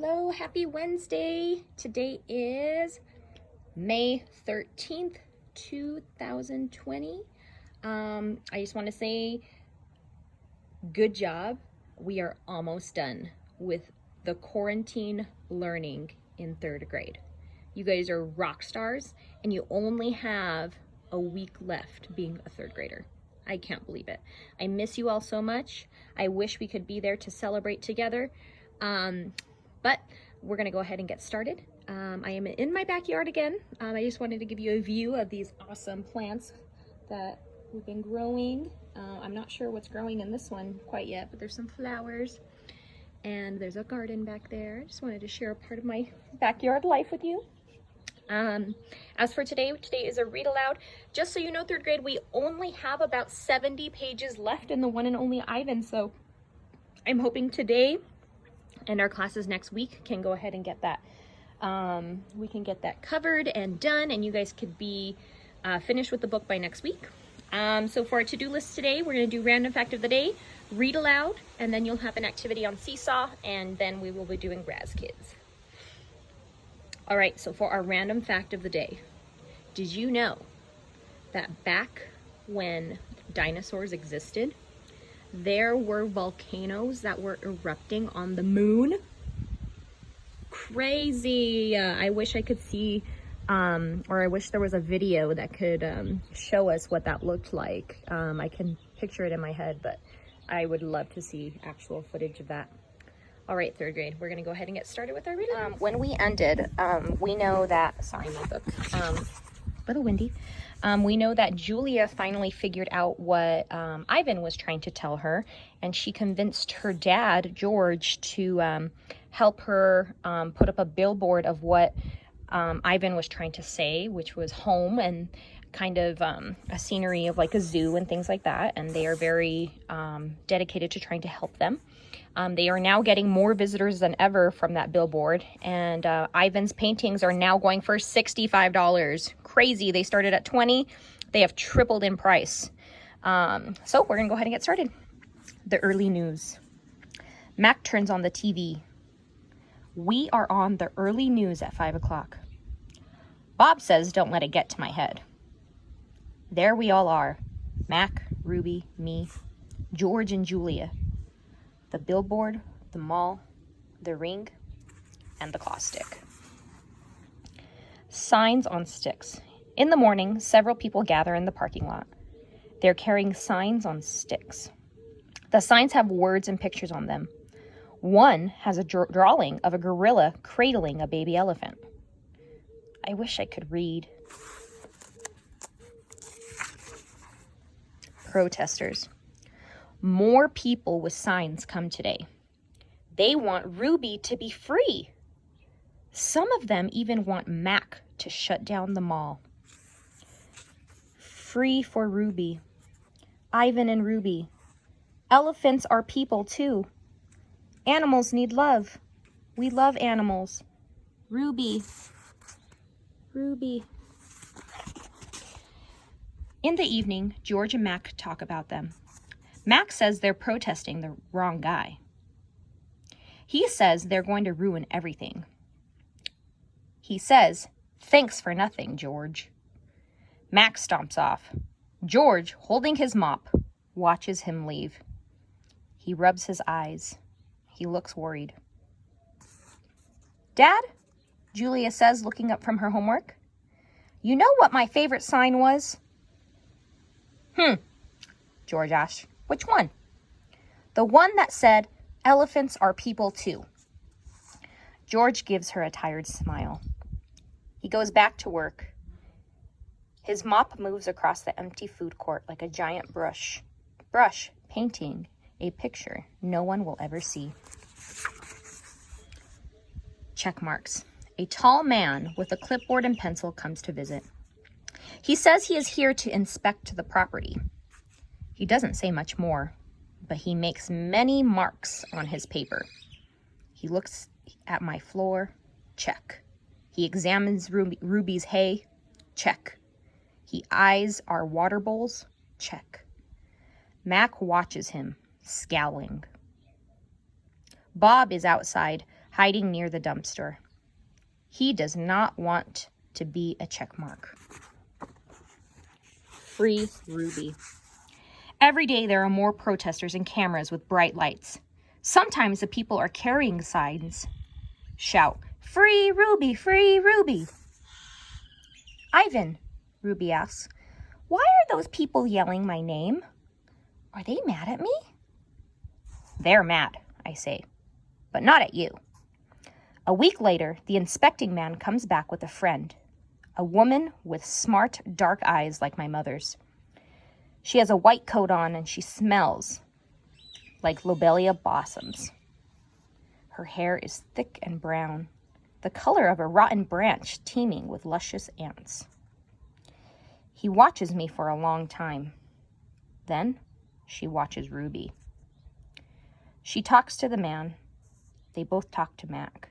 Hello, happy Wednesday. Today is May 13th, 2020. I just want to say good job. We are almost done with the quarantine learning in 3rd grade. You guys are rock stars and you only have a week left being a 3rd grader. I can't believe it. I miss you all so much. I wish we could be there to celebrate together. But we're gonna go ahead and get started. I am in my backyard again. I just wanted to give you a view of these awesome plants that we've been growing. I'm not sure what's growing in this one quite yet, but there's some flowers and there's a garden back there. I just wanted to share a part of my backyard life with you. As for today is a read aloud. Just so you know, 3rd grade, we only have about 70 pages left in the one and only Ivan. So I'm hoping today and our classes next week can go ahead and get that. We can get that covered and done, and you guys could be finished with the book by next week. So for our to-do list today, we're going to do random fact of the day, read aloud, and then you'll have an activity on Seesaw, and then we will be doing Raz Kids. All right, so for our random fact of the day, did you know that back when dinosaurs existed, there were volcanoes that were erupting on the moon? Crazy. I wish I could see, or I wish there was a video that could show us what that looked like. I can picture it in my head, but I would love to see actual footage of that. All right, 3rd grade, we're gonna go ahead and get started with our reading. When we ended, we know that, sorry, my book, a little windy. We know that Julia finally figured out what Ivan was trying to tell her, and she convinced her dad, George, to help her put up a billboard of what Ivan was trying to say, which was home and kind of a scenery of like a zoo and things like that. And they are very dedicated to trying to help them. They are now getting more visitors than ever from that billboard, and Ivan's paintings are now going for $65. Crazy. They started at $20. They have tripled in price. So we're gonna go ahead and get started. The early news. Mac turns on the TV. We are on the early news at 5 o'clock. Bob says, "Don't let it get to my head." There we all are. Mac, Ruby, me, George, and Julia. The billboard, the mall, the ring, and the claw stick. Signs on sticks. In the morning, several people gather in the parking lot. They're carrying signs on sticks. The signs have words and pictures on them. One has a drawing of a gorilla cradling a baby elephant. I wish I could read. Protesters. More people with signs come today. They want Ruby to be free. Some of them even want Mac to shut down the mall. Free for Ruby. Ivan and Ruby. Elephants are people too. Animals need love. We love animals. Ruby. Ruby. In the evening, George and Mac talk about them. Mac says they're protesting the wrong guy. He says they're going to ruin everything. He says, "Thanks for nothing, George." Mac stomps off. George, holding his mop, watches him leave. He rubs his eyes. He looks worried. "Dad," Julia says, looking up from her homework, "you know what my favorite sign was?" George asks. "Which one?" "The one that said, 'Elephants are people too.'" George gives her a tired smile. He goes back to work. His mop moves across the empty food court like a giant brush painting a picture no one will ever see. Check marks. A tall man with a clipboard and pencil comes to visit. He says he is here to inspect the property. He doesn't say much more, but he makes many marks on his paper. He looks at my floor. Check. He examines Ruby's hay. Check. He eyes our water bowls. Check. Mac watches him, scowling. Bob is outside hiding near the dumpster. He does not want to be a checkmark. Free Ruby. Every day there are more protesters and cameras with bright lights. Sometimes the people are carrying signs. Shout, "Free Ruby, free Ruby." "Ivan," Ruby asks, "why are those people yelling my name? Are they mad at me?" "They're mad," I say, "but not at you." A week later, the inspecting man comes back with a friend, a woman with smart, dark eyes like my mother's. She has a white coat on and she smells like lobelia blossoms. Her hair is thick and brown, the color of a rotten branch teeming with luscious ants. He watches me for a long time. Then she watches Ruby. She talks to the man. They both talk to Mac.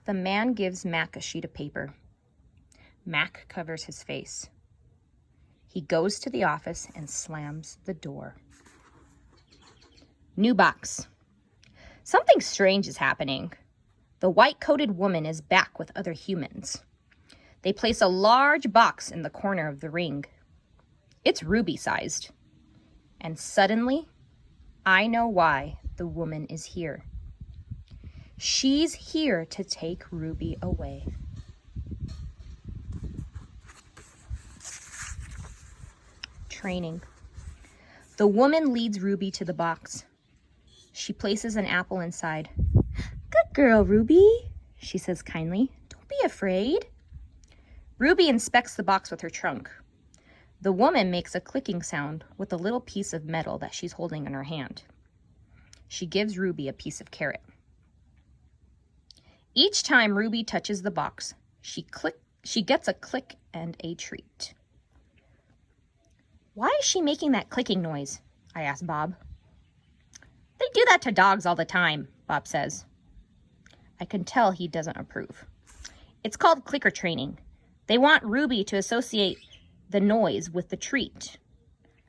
The man gives Mac a sheet of paper. Mac covers his face. He goes to the office and slams the door. New box. Something strange is happening. The white-coated woman is back with other humans. They place a large box in the corner of the ring. It's Ruby-sized. And suddenly, I know why the woman is here. She's here to take Ruby away. Training. The woman leads Ruby to the box. She places an apple inside. "Good girl, Ruby," she says kindly. "Don't be afraid." Ruby inspects the box with her trunk. The woman makes a clicking sound with a little piece of metal that she's holding in her hand. She gives Ruby a piece of carrot. Each time Ruby touches the box, she gets a click and a treat. "Why is she making that clicking noise?" I ask Bob. "They do that to dogs all the time," Bob says. I can tell he doesn't approve. It's called clicker training. They want Ruby to associate the noise with the treat.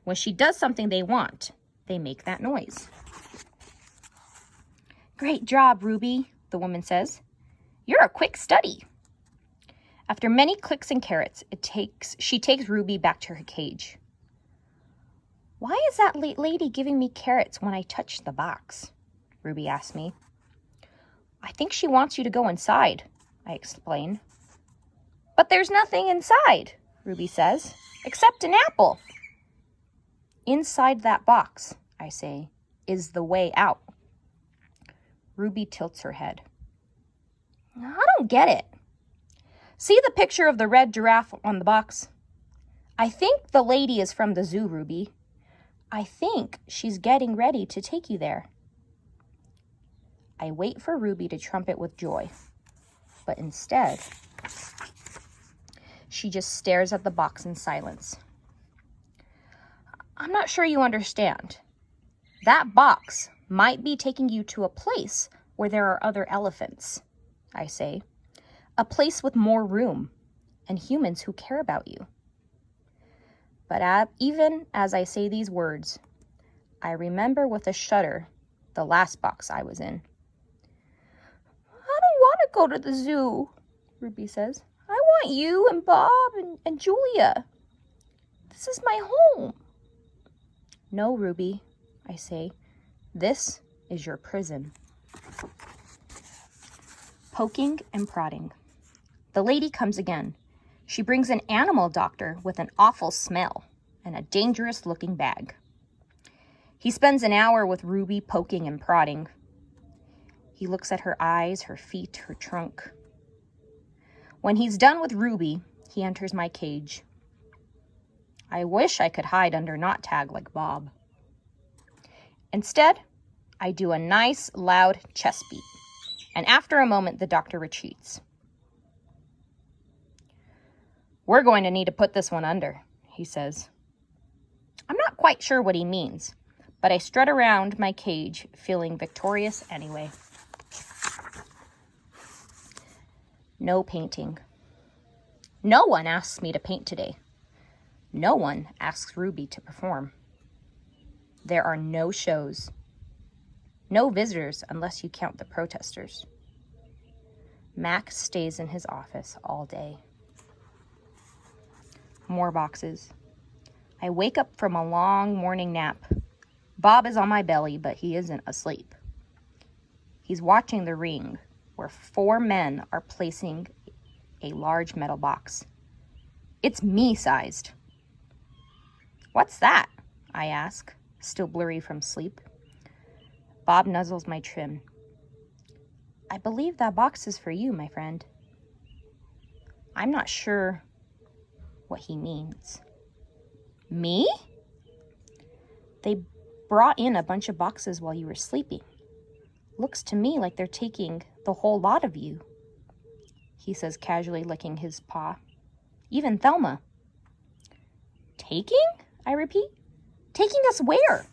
When she does something they want, they make that noise. "Great job, Ruby," the woman says. "You're a quick study." After many clicks and carrots, she takes Ruby back to her cage. "Why is that lady giving me carrots when I touch the box?" Ruby asks me. "I think she wants you to go inside," I explain. "But there's nothing inside," Ruby says, "except an apple." "Inside that box," I say, "is the way out." Ruby tilts her head. "I don't get it." "See the picture of the red giraffe on the box? I think the lady is from the zoo, Ruby. I think she's getting ready to take you there." I wait for Ruby to trumpet with joy, but instead, she just stares at the box in silence. "I'm not sure you understand. That box might be taking you to a place where there are other elephants," I say. "A place with more room and humans who care about you." But even as I say these words, I remember with a shudder the last box I was in. "I don't want to go to the zoo," Ruby says. "I want you and Bob and Julia. This is my home." "No, Ruby," I say. "This is your prison." Poking and prodding. The lady comes again. She brings an animal doctor with an awful smell and a dangerous-looking bag. He spends an hour with Ruby poking and prodding. He looks at her eyes, her feet, her trunk. When he's done with Ruby, he enters my cage. I wish I could hide under knot tag like Bob. Instead, I do a nice, loud chest beat, and after a moment, the doctor retreats. "We're going to need to put this one under," he says. I'm not quite sure what he means, but I strut around my cage feeling victorious anyway. No painting. No one asks me to paint today. No one asks Ruby to perform. There are no shows. No visitors unless you count the protesters. Mac stays in his office all day. More boxes. I wake up from a long morning nap. Bob is on my belly, but he isn't asleep. He's watching the ring, where 4 men are placing a large metal box. It's me-sized. What's that? I ask, still blurry from sleep. Bob nuzzles my trim. I believe that box is for you, my friend. I'm not sure what he means. Me? They brought in a bunch of boxes while you were sleeping. Looks to me like they're taking the whole lot of you, he says, casually licking his paw. Even Thelma. Taking? I repeat. Taking us where?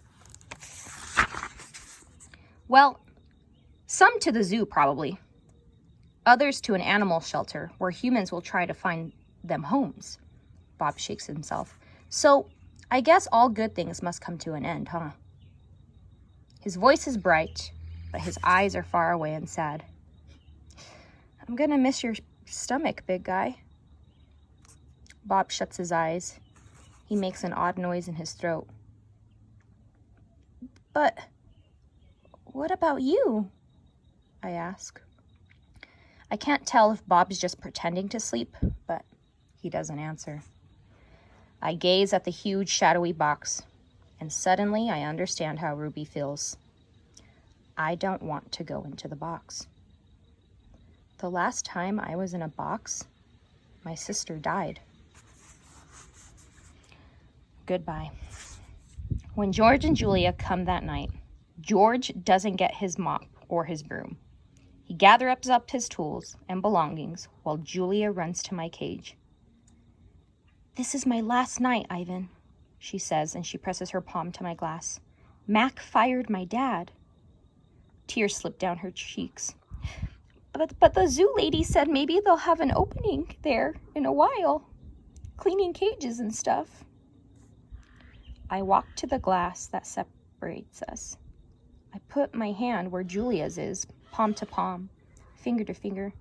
Well, some to the zoo, probably. Others to an animal shelter where humans will try to find them homes. Bob shakes himself. So, I guess all good things must come to an end, huh? His voice is bright, but his eyes are far away and sad. I'm gonna miss your stomach, big guy. Bob shuts his eyes. He makes an odd noise in his throat. But what about you? I ask. I can't tell if Bob's just pretending to sleep, but he doesn't answer. I gaze at the huge shadowy box, and suddenly I understand how Ruby feels. I don't want to go into the box. The last time I was in a box, my sister died. Goodbye. When George and Julia come that night, George doesn't get his mop or his broom. He gathers up his tools and belongings while Julia runs to my cage. This is my last night, Ivan, she says, and she presses her palm to my glass. Mac fired my dad. Tears slip down her cheeks. But the zoo lady said maybe they'll have an opening there in a while, cleaning cages and stuff. I walk to the glass that separates us. I put my hand where Julia's is, palm to palm, finger to finger.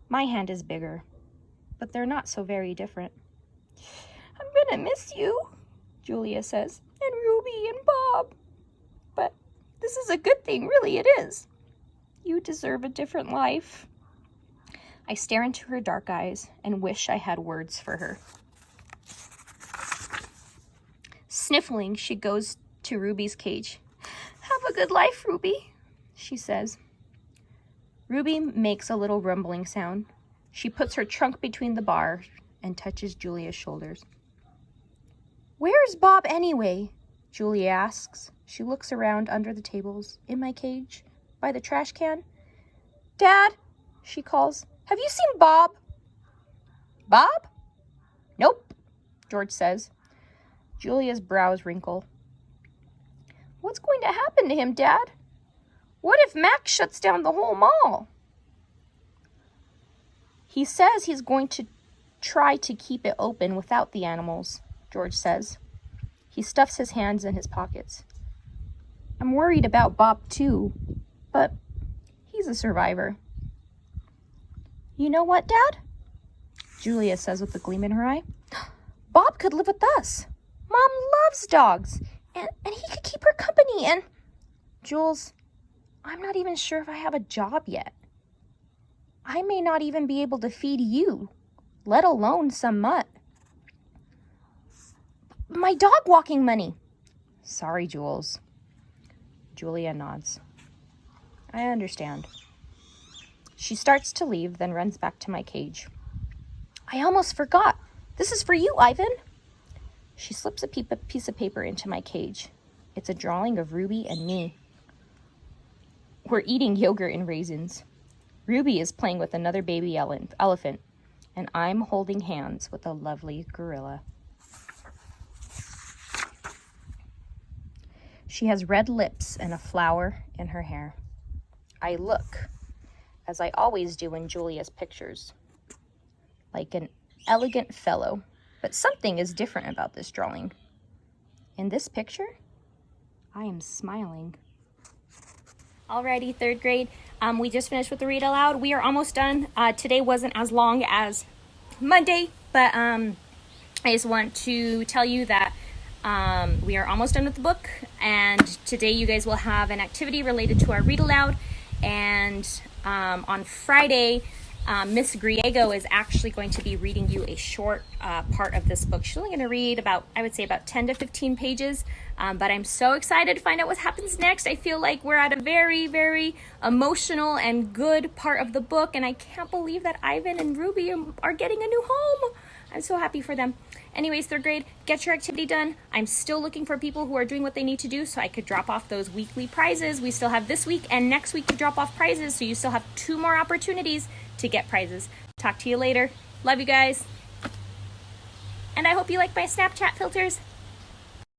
My hand is bigger, but they're not so very different. I'm gonna miss you, Julia says, and Ruby and Bob. But this is a good thing, really it is. You deserve a different life. I stare into her dark eyes and wish I had words for her. Sniffling, she goes to Ruby's cage. Have a good life, Ruby, she says. Ruby makes a little rumbling sound. She puts her trunk between the bars and touches Julia's shoulders. Where's Bob anyway? Julia asks. She looks around under the tables, in my cage, by the trash can. Dad, she calls. Have you seen Bob? Bob? Nope, George says. Julia's brows wrinkle. What's going to happen to him, Dad? What if Mac shuts down the whole mall? He says he's going to try to keep it open without the animals, George says. He stuffs his hands in his pockets. I'm worried about Bob too, but he's a survivor. You know what, Dad? Julia says with a gleam in her eye. Bob could live with us. Mom loves dogs, and he could keep her company, and... Jules, I'm not even sure if I have a job yet. I may not even be able to feed you, let alone some mutt. My dog walking money. Sorry, Jules. Julia nods. I understand. She starts to leave, then runs back to my cage. I almost forgot. This is for you, Ivan. She slips a piece of paper into my cage. It's a drawing of Ruby and me. We're eating yogurt and raisins. Ruby is playing with another baby elephant, and I'm holding hands with a lovely gorilla. She has red lips and a flower in her hair. I look, as I always do in Julia's pictures, like an elegant fellow, but something is different about this drawing. In this picture, I am smiling. Alrighty, third grade. We just finished with the Read Aloud. We are almost done. Today wasn't as long as Monday, but I just want to tell you that we are almost done with the book, and today you guys will have an activity related to our Read Aloud, and on Friday, Miss Griego is actually going to be reading you a short part of this book. She's only going to read about, I would say, about 10 to 15 pages, but I'm so excited to find out what happens next. I feel like we're at a very, very emotional and good part of the book, and I can't believe that Ivan and Ruby are getting a new home. I'm so happy for them. Anyways, third grade, get your activity done. I'm still looking for people who are doing what they need to do so I could drop off those weekly prizes. We still have this week and next week to drop off prizes, so you still have 2 more opportunities to get prizes. Talk to you later. Love you guys. And I hope you like my Snapchat filters.